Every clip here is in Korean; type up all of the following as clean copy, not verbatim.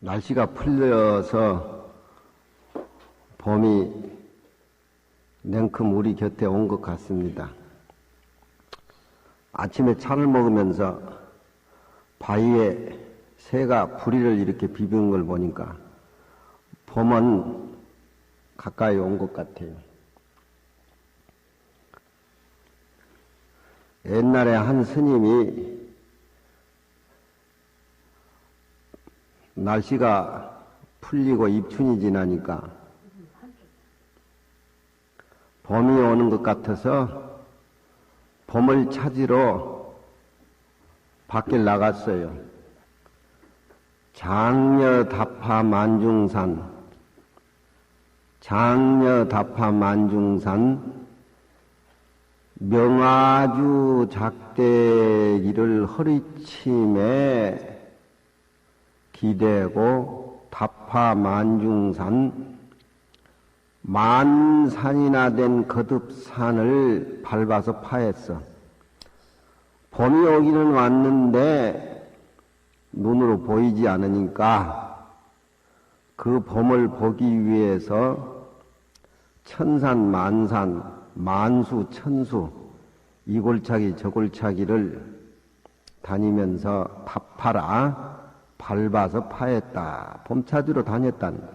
날씨가 풀려서 봄이 냉큼 우리 곁에 온 것 같습니다. 아침에 차를 먹으면서 바위에 새가 부리를 이렇게 비비는 걸 보니까 봄은 가까이 온 것 같아요. 옛날에 한 스님이 날씨가 풀리고 입춘이 지나니까 봄이 오는 것 같아서 봄을 찾으러 밖에 나갔어요. 장려다파 만중산 명아주 작대기를 허리침에 기대고 다파 만중산 만산이나 된 거듭산을 밟아서 파했어. 봄이 오기는 왔는데 눈으로 보이지 않으니까 그 봄을 보기 위해서 천산 만산 만수 천수 이골차기 저골차기를 다니면서 다파라 밟아서 파했다. 봄 찾으러 다녔다는 거예요.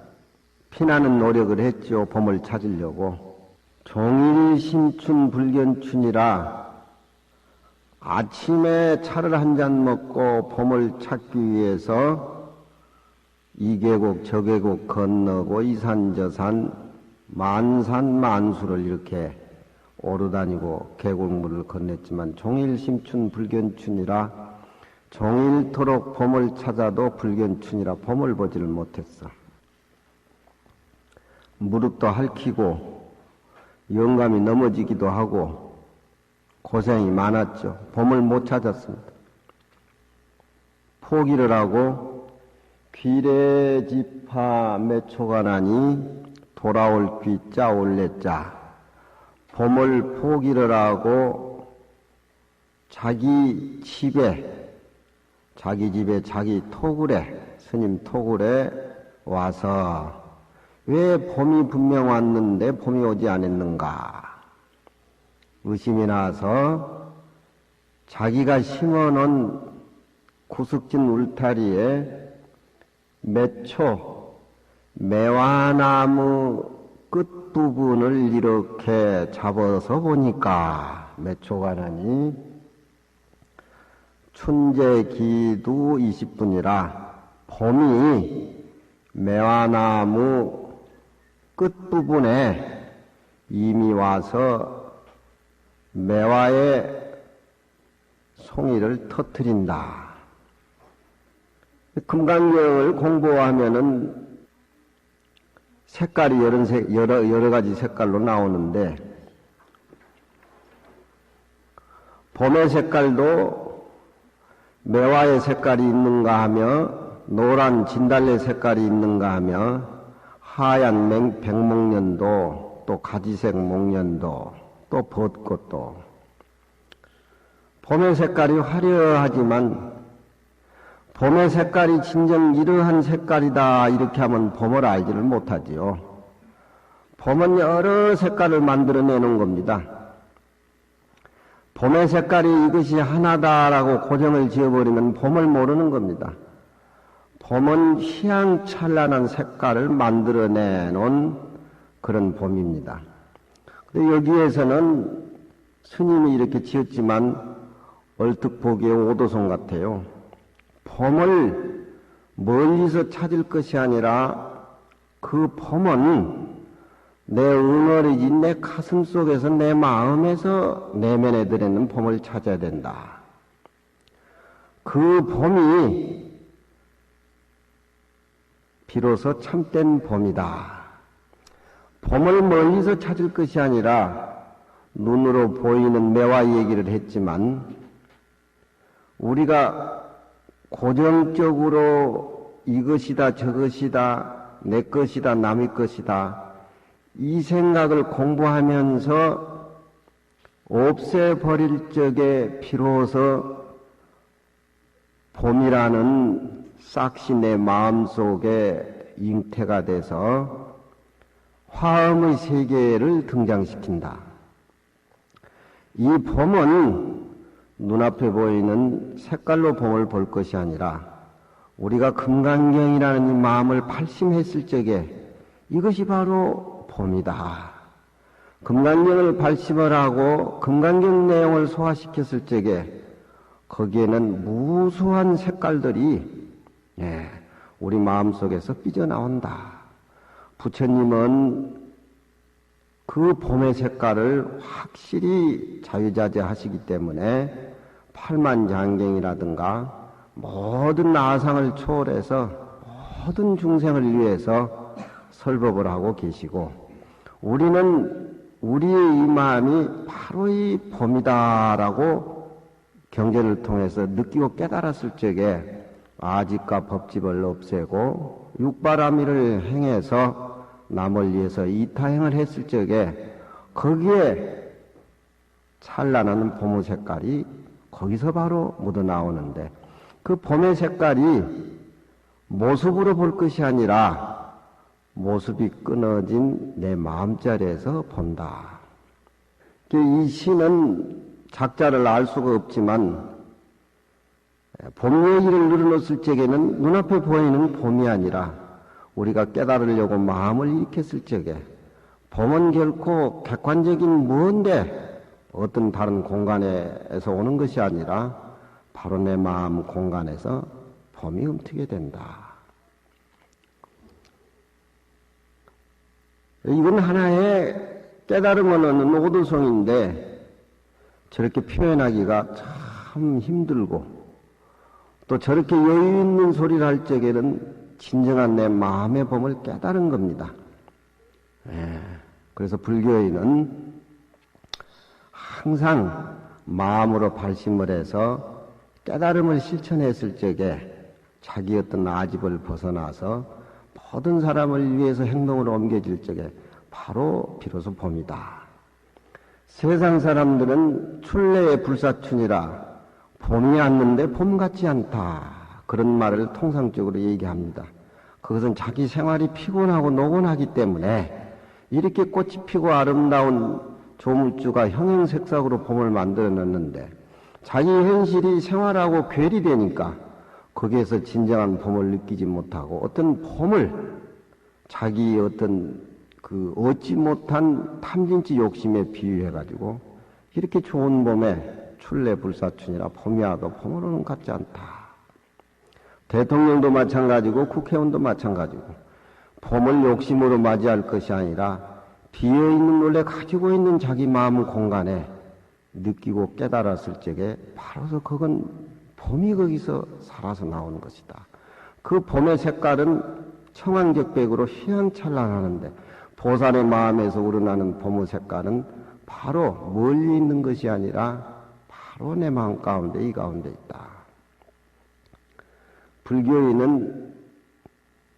피나는 노력을 했죠. 봄을 찾으려고. 종일 심춘 불견춘이라 아침에 차를 한 잔 먹고 봄을 찾기 위해서 이 계곡 저 계곡 건너고 이 산 저 산 만산 만수를 이렇게 오르다니고 계곡물을 건넸지만 종일 심춘 불견춘이라 종일토록 봄을 찾아도 불견춘이라 봄을 보지를 못했어. 무릎도 핥히고 영감이 넘어지기도 하고 고생이 많았죠. 봄을 못 찾았습니다. 포기를 하고 귀래지파 매초가 나니 돌아올 귀자 올래자 봄을 포기를 하고 자기 집에 자기 토굴에 스님 토굴에 와서 왜 봄이 분명 왔는데 봄이 오지 않았는가 의심이 나서 자기가 심어놓은 구석진 울타리에 매화나무 끝부분을 이렇게 잡아서 보니까 매초가 나니 춘제기두 20분이라 봄이 매화나무 끝부분에 이미 와서 매화의 송이를 터뜨린다. 금강경을 공부하면은 색깔이 여러 가지 색깔로 나오는데 봄의 색깔도 매화의 색깔이 있는가 하며 노란 진달래 색깔이 있는가 하며 하얀 백목련도 또 가지색 목련도 또 벚꽃도 봄의 색깔이 화려하지만 봄의 색깔이 진정 이러한 색깔이다 이렇게 하면 봄을 알지를 못하지요. 봄은 여러 색깔을 만들어내는 겁니다. 봄의 색깔이 이것이 하나다라고 고정을 지어버리면 봄을 모르는 겁니다. 봄은 희양찬란한 색깔을 만들어내놓은 그런 봄입니다. 근데 여기에서는 스님이 이렇게 지었지만 얼뜻 보기에 오도송 같아요. 봄을 멀리서 찾을 것이 아니라 그 봄은 내 응어리지 내 가슴 속에서 내 마음에서 내면에 들어있는 봄을 찾아야 된다. 그 봄이 비로소 참된 봄이다. 봄을 멀리서 찾을 것이 아니라 눈으로 보이는 매화 얘기를 했지만 우리가 고정적으로 이것이다 저것이다 내 것이다 남의 것이다 이 생각을 공부하면서 없애버릴 적에 비로소 봄이라는 싹시 내 마음속에 잉태가 돼서 화음의 세계를 등장시킨다. 이 봄은 눈앞에 보이는 색깔로 봄을 볼 것이 아니라 우리가 금강경이라는 이 마음을 발심했을 적에 이것이 바로 봄이다. 금강경을 발심을 하고 금강경 내용을 소화시켰을 적에 거기에는 무수한 색깔들이 우리 마음속에서 삐져나온다. 부처님은 그 봄의 색깔을 확실히 자유자재하시기 때문에 팔만장경이라든가 모든 아상을 초월해서 모든 중생을 위해서 설법을 하고 계시고, 우리는 우리의 이 마음이 바로 이 봄이다라고 경전을 통해서 느끼고 깨달았을 적에 아집과 법집을 없애고 육바라밀을 행해서 남을 위해서 이타행을 했을 적에 거기에 찬란한 봄의 색깔이 거기서 바로 묻어나오는데, 그 봄의 색깔이 모습으로 볼 것이 아니라 모습이 끊어진 내 마음자리에서 본다. 이 시는 작자를 알 수가 없지만 봄 얘기를 늘어놓았을 적에는 눈앞에 보이는 봄이 아니라 우리가 깨달으려고 마음을 일으켰을 적에 봄은 결코 객관적인 뭔데 어떤 다른 공간에서 오는 것이 아니라 바로 내 마음 공간에서 봄이 움트게 된다. 이건 하나의 깨달음을 얻는 오도송인데 저렇게 표현하기가 참 힘들고, 또 저렇게 여유 있는 소리를 할 적에는 진정한 내 마음의 봄을 깨달은 겁니다. 그래서 불교인은 항상 마음으로 발심을 해서 깨달음을 실천했을 적에 자기 어떤 아집을 벗어나서 모든 사람을 위해서 행동으로 옮겨질 적에 바로 비로소 봄이다. 세상 사람들은 출래의 불사춘이라 봄이 왔는데 봄 같지 않다, 그런 말을 통상적으로 얘기합니다. 그것은 자기 생활이 피곤하고 노곤하기 때문에 이렇게 꽃이 피고 아름다운 조물주가 형형색색으로 봄을 만들어 놨는데 자기 현실이 생활하고 괴리되니까 거기에서 진정한 봄을 느끼지 못하고 어떤 봄을 자기 어떤 그 얻지 못한 탐진치 욕심에 비유해가지고 이렇게 좋은 봄에 출래불사춘이라 봄이 와도 봄으로는 같지 않다. 대통령도 마찬가지고 국회의원도 마찬가지고 봄을 욕심으로 맞이할 것이 아니라 비어있는 원래 가지고 있는 자기 마음 공간에 느끼고 깨달았을 적에 바로서 그건 봄이 거기서 살아서 나오는 것이다. 그 봄의 색깔은 청황적백으로 휘황찬란하는데 보살의 마음에서 우러나는 봄의 색깔은 바로 멀리 있는 것이 아니라 바로 내 마음 가운데 이 가운데 있다. 불교인은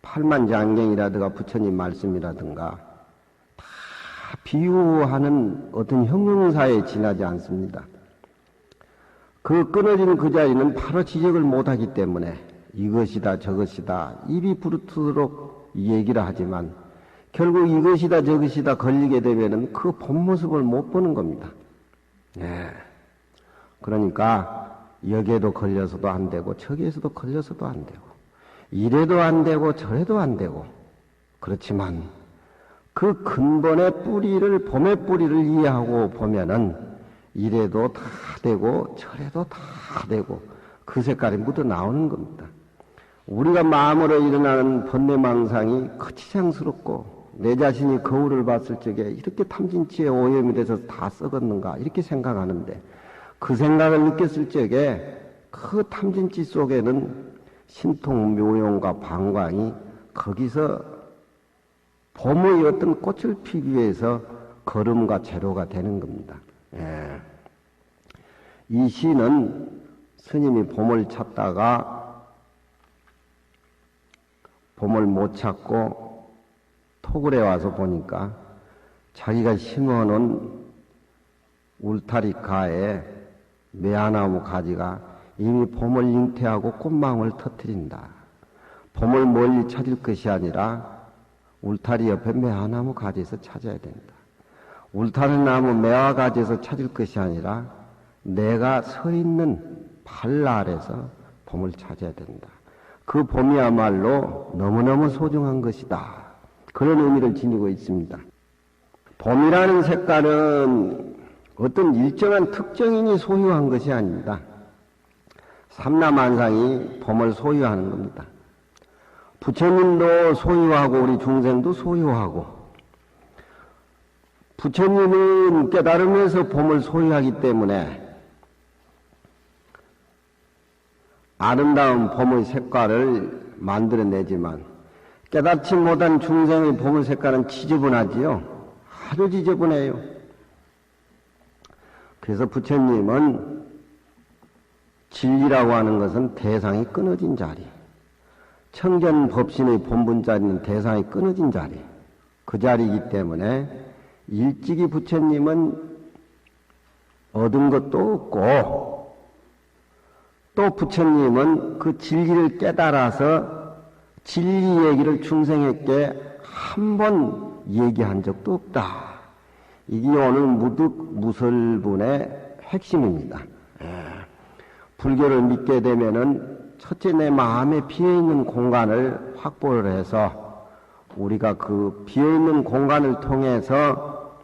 팔만장경이라든가 부처님 말씀이라든가 다 비유하는 어떤 형용사에 지나지 않습니다. 그 끊어진 그 자리는 바로 지적을 못하기 때문에 이것이다 저것이다 입이 부르트도록 얘기를 하지만 결국 이것이다 저것이다 걸리게 되면은 그 본 모습을 못 보는 겁니다. 그러니까 여기에도 걸려서도 안 되고 저기에서도 걸려서도 안 되고 이래도 안 되고 저래도 안 되고, 그렇지만 그 근본의 뿌리를, 봄의 뿌리를 이해하고 보면은 이래도 다 되고 저래도 다 되고 그 색깔이 묻어 나오는 겁니다. 우리가 마음으로 일어나는 번뇌망상이 거치장스럽고 내 자신이 거울을 봤을 적에 이렇게 탐진치에 오염이 돼서 다 썩었는가 이렇게 생각하는데, 그 생각을 느꼈을 적에 그 탐진치 속에는 신통 묘용과 방광이 거기서 봄의 어떤 꽃을 피기 위해서 걸음과 재료가 되는 겁니다. 이 시는 스님이 봄을 찾다가 봄을 못 찾고 토굴에 와서 보니까 자기가 심어놓은 울타리 가에 매화나무 가지가 이미 봄을 잉태하고 꽃망울 터뜨린다. 봄을 멀리 찾을 것이 아니라 울타리 옆에 매화나무 가지에서 찾아야 된다. 울타리 나무 매화 가지에서 찾을 것이 아니라 내가 서 있는 발 아래서 봄을 찾아야 된다. 그 봄이야말로 너무너무 소중한 것이다. 그런 의미를 지니고 있습니다. 봄이라는 색깔은 어떤 일정한 특정인이 소유한 것이 아닙니다. 삼라만상이 봄을 소유하는 겁니다. 부처님도 소유하고 우리 중생도 소유하고, 부처님은 깨달으면서 봄을 소유하기 때문에 아름다운 봄의 색깔을 만들어내지만 깨닫지 못한 중생의 봄의 색깔은 지저분하지요. 아주 지저분해요. 그래서 부처님은 진리라고 하는 것은 대상이 끊어진 자리, 청전법신의 본분 자리는 대상이 끊어진 자리, 그 자리이기 때문에 일찍이 부처님은 얻은 것도 없고, 또 부처님은 그 진리를 깨달아서 진리 얘기를 중생에게 한 번 얘기한 적도 없다. 이게 오늘 무득무설분의 핵심입니다. 불교를 믿게 되면은 첫째 내 마음에 비어있는 공간을 확보를 해서 우리가 그 비어있는 공간을 통해서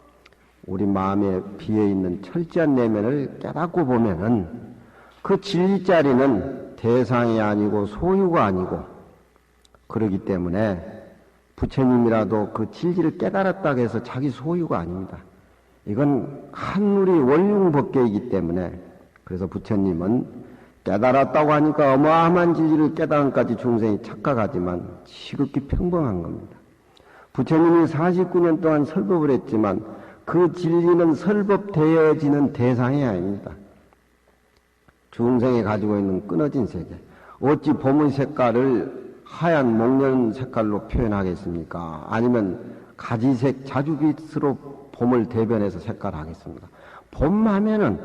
우리 마음에 비어있는 철저한 내면을 깨닫고 보면은 그 진리 자리는 대상이 아니고 소유가 아니고, 그러기 때문에 부처님이라도 그 진리를 깨달았다고 해서 자기 소유가 아닙니다. 이건 한누리 원흉법계이기 때문에, 그래서 부처님은 깨달았다고 하니까 어마어마한 진리를 깨달은까지 중생이 착각하지만 지극히 평범한 겁니다. 부처님이 49년 동안 설법을 했지만 그 진리는 설법되어지는 대상이 아닙니다. 중생이 가지고 있는 끊어진 세계. 어찌 봄의 색깔을 하얀 목련 색깔로 표현하겠습니까? 아니면 가지색 자주빛으로 봄을 대변해서 색깔하겠습니까? 봄 하면은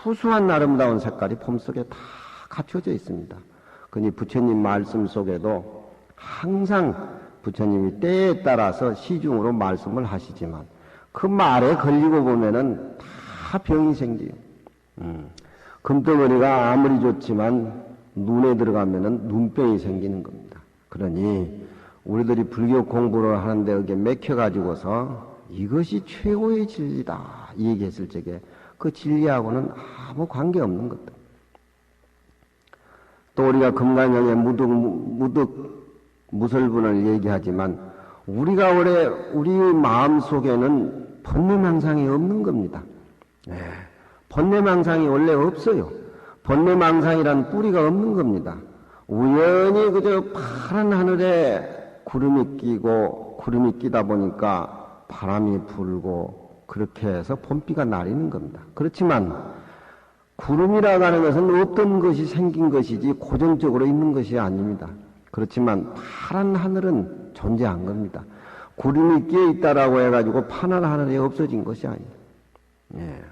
푸수한 아름다운 색깔이 봄 속에 다 갖춰져 있습니다. 그니 부처님 말씀 속에도 항상 부처님이 때에 따라서 시중으로 말씀을 하시지만 그 말에 걸리고 보면은 다 병이 생겨요. 금덩어리가 아무리 좋지만 눈에 들어가면은 눈병이 생기는 겁니다. 그러니 우리들이 불교 공부를 하는데 여기에 맥혀가지고서 이것이 최고의 진리다 이 얘기했을 적에 그 진리하고는 아무 관계없는 것들. 또 우리가 금강경에 무득무설분을 얘기하지만 우리가 원래 우리의 마음 속에는 번뇌망상이 없는 겁니다. 네. 번뇌망상이 원래 없어요. 번뇌망상이란 뿌리가 없는 겁니다. 우연히 그저 파란 하늘에 구름이 끼고 구름이 끼다 보니까 바람이 불고 그렇게 해서 봄비가 내리는 겁니다. 그렇지만 구름이라고 하는 것은 없던 것이 생긴 것이지 고정적으로 있는 것이 아닙니다. 그렇지만 파란 하늘은 존재한 겁니다. 구름이 끼어 있다라고 해가지고 파란 하늘이 없어진 것이 아닙니다. 예.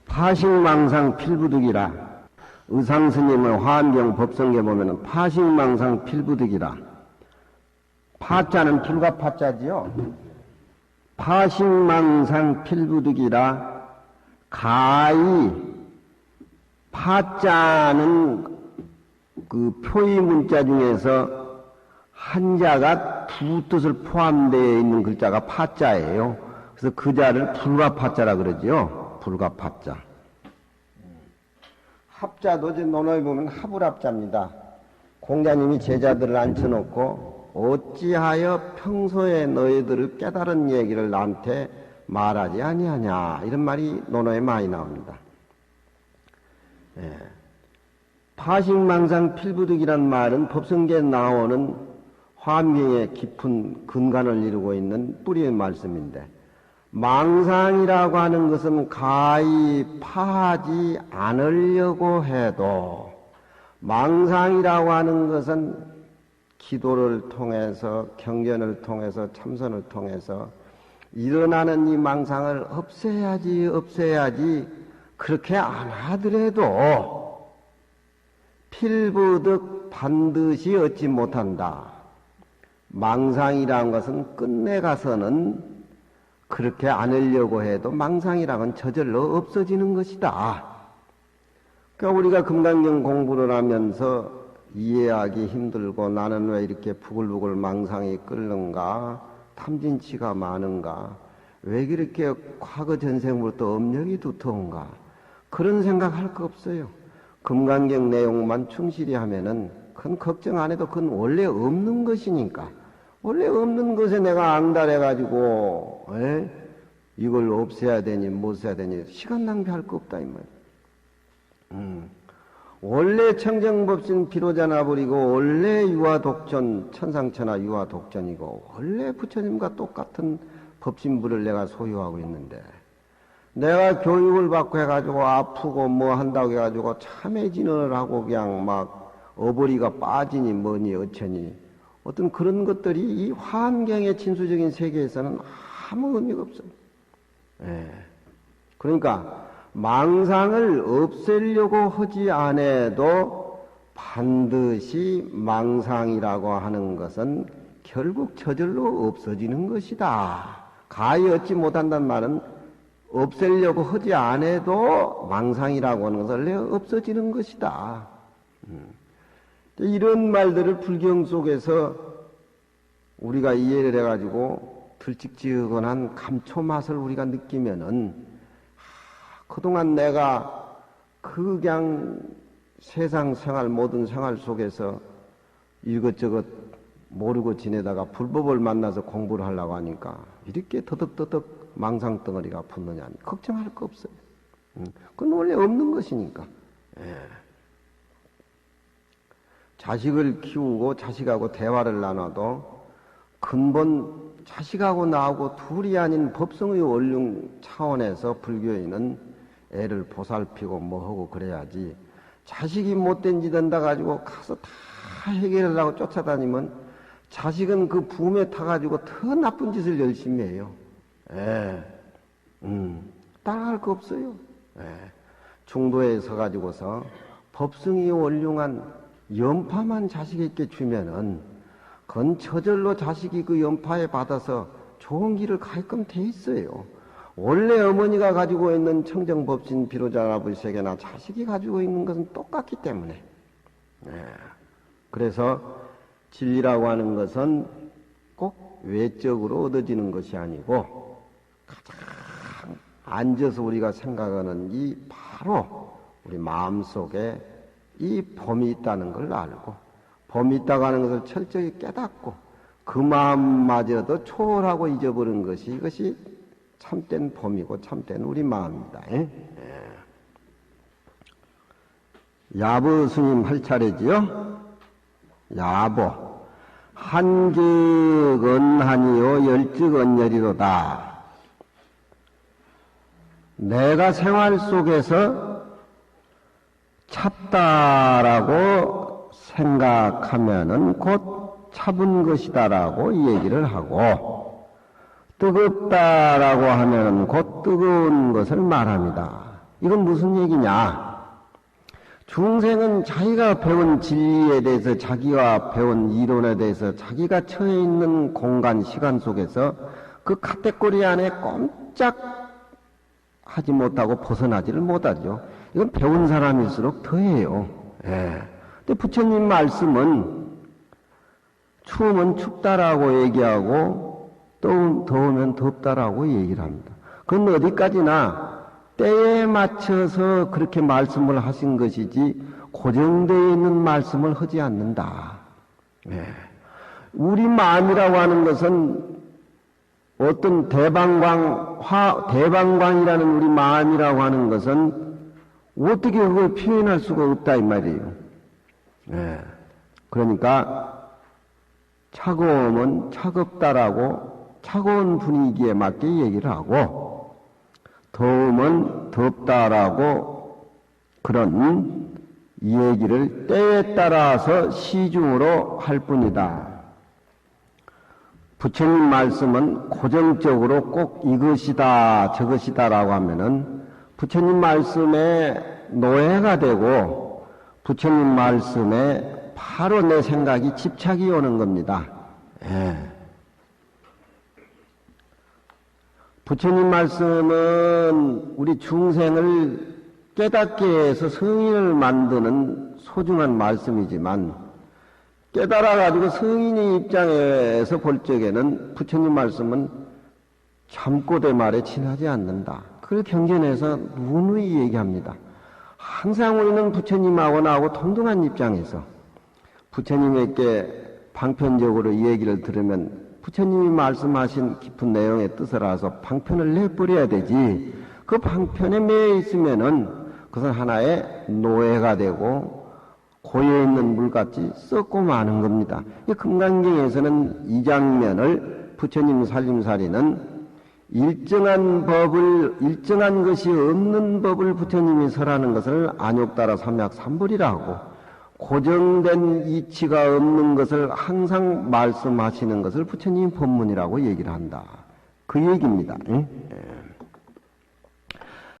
파식망상 필부득이라. 의상스님의 화엄경 법성계 보면은 파식망상 필부득이라. 파자는 불과 파자지요. 파식망상 필부득이라. 가히 파자는 그 표의 문자 중에서 한자가 두 뜻을 포함되어 있는 글자가 파자예요. 그래서 그 자를 불가파자라 그러지요. 불가파자. 합자도 이제 논어에 보면 합을합자입니다. 공자님이 제자들을 앉혀놓고 어찌하여 평소에 너희들의 깨달은 얘기를 나한테 말하지 아니하냐 이런 말이 논어에 많이 나옵니다. 예. 파식망상 필부득이란 말은 법성계에 나오는 화엄경의 깊은 근간을 이루고 있는 뿌리의 말씀인데, 망상이라고 하는 것은 가히 파하지 않으려고 해도, 망상이라고 하는 것은 기도를 통해서 경전을 통해서 참선을 통해서 일어나는 이 망상을 없애야지 그렇게 안 하더라도 필부득 반드시 얻지 못한다. 망상이라는 것은 끝내 가서는 그렇게 않으려고 해도 망상이라는 건 저절로 없어지는 것이다. 그러니까 우리가 금강경 공부를 하면서 이해하기 힘들고 나는 왜 이렇게 부글부글 망상이 끓는가, 탐진치가 많은가, 왜 그렇게 과거 전생부터 업력이 두터운가, 그런 생각할 거 없어요. 금강경 내용만 충실히 하면은 큰 걱정 안 해도 그건 원래 없는 것이니까. 원래 없는 것에 내가 앙달해가지고 이걸 없애야 되니 못 해야 되니 시간 낭비할 거 없다 이 말이야. 원래 청정법신 비로자나 버리고 원래 유아독전 천상천하 유아독전이고 원래 부처님과 똑같은 법신부를 내가 소유하고 있는데 내가 교육을 받고 해가지고 아프고 뭐 한다고 해가지고 참회진을 하고 그냥 막 어버리가 빠지니 뭐니 어쩌니 어떤 그런 것들이 이 환경의 진수적인 세계에서는 아무 의미가 없어요. 그러니까 망상을 없애려고 하지 않아도 반드시 망상이라고 하는 것은 결국 저절로 없어지는 것이다. 가히 얻지 못한다는 말은 없애려고 하지 않아도 망상이라고 하는 것은 원래 없어지는 것이다. 이런 말들을 불경 속에서 우리가 이해를 해가지고 들찍지근한 감초맛을 우리가 느끼면은 그동안 내가 그냥 세상 생활 모든 생활 속에서 이것저것 모르고 지내다가 불법을 만나서 공부를 하려고 하니까 이렇게 더덕더덕 망상덩어리가 붙느냐 걱정할 거 없어요. 그건 원래 없는 것이니까. 자식을 키우고 자식하고 대화를 나눠도 근본 자식하고 나하고 둘이 아닌 법성의 원륜 차원에서 불교인은 애를 보살피고 뭐하고 그래야지 자식이 못된 짓 한다 가지고 가서 다 해결하려고 쫓아다니면 자식은 그 붐에 타가지고 더 나쁜 짓을 열심히 해요. 따라갈 거 없어요. 중도에 서가지고서 법성이 원륭한 연파만 자식에게 주면은 그건 저절로 자식이 그 연파에 받아서 좋은 길을 가게끔 돼 있어요. 원래 어머니가 가지고 있는 청정법신 비로자나불세계나 자식이 가지고 있는 것은 똑같기 때문에. 그래서 진리라고 하는 것은 꼭 외적으로 얻어지는 것이 아니고 가장 앉아서 우리가 생각하는 이 바로 우리 마음속에 이 범이 있다는 걸 알고 범이 있다고 하는 것을 철저히 깨닫고 그 마음마저도 초월하고 잊어버린 것이 이것이 참된 범이고 참된 우리 마음입니다. 야부 스님 할 차례지요. 야부 한격언하니요 열즉언열이로다. 내가 생활 속에서 찹다라고 생각하면은 곧 차분 것이다라고 얘기를 하고 뜨겁다라고 하면은 곧 뜨거운 것을 말합니다. 이건 무슨 얘기냐? 중생은 자기가 배운 진리에 대해서 자기가 배운 이론에 대해서 자기가 처해 있는 공간 시간 속에서 그 카테고리 안에 꼼짝 하지 못하고 벗어나지를 못하죠. 이건 배운 사람일수록 더해요. 근데 부처님 말씀은 추우면 춥다라고 얘기하고 더우면 덥다라고 얘기를 합니다. 그건 어디까지나 때에 맞춰서 그렇게 말씀을 하신 것이지 고정되어 있는 말씀을 하지 않는다. 우리 마음이라고 하는 것은 어떤 대방광이라는 우리 마음이라고 하는 것은 어떻게 그걸 표현할 수가 없다 이 말이에요. 그러니까 차가우면 차갑다라고 차가운 분위기에 맞게 얘기를 하고 더우면 덥다라고 그런 얘기를 때에 따라서 시중으로 할 뿐이다. 부처님 말씀은 고정적으로 꼭 이것이다 저것이다라고 하면은 부처님 말씀에 노예가 되고 부처님 말씀에 바로 내 생각이 집착이 오는 겁니다. 예. 부처님 말씀은 우리 중생을 깨닫게 해서 성인을 만드는 소중한 말씀이지만 깨달아가지고 성인의 입장에서 볼 적에는 부처님 말씀은 참고대 말에 지나지 않는다. 그걸 경전에서 누누이 얘기합니다. 항상 우리는 부처님하고 나하고 동등한 입장에서 부처님에게 방편적으로 이 얘기를 들으면 부처님이 말씀하신 깊은 내용의 뜻을 알아서 방편을 내버려야 되지. 그 방편에 매여 있으면은 그것은 하나의 노예가 되고 고여있는 물같이 썩고 마는 겁니다. 이 금강경에서는 이 장면을 부처님 살림살이는 일정한 것이 없는 법을 부처님이 설하는 것을 안욕따라 삼약삼불이라고 고정된 이치가 없는 것을 항상 말씀하시는 것을 부처님 법문이라고 얘기를 한다. 그 얘기입니다. 응?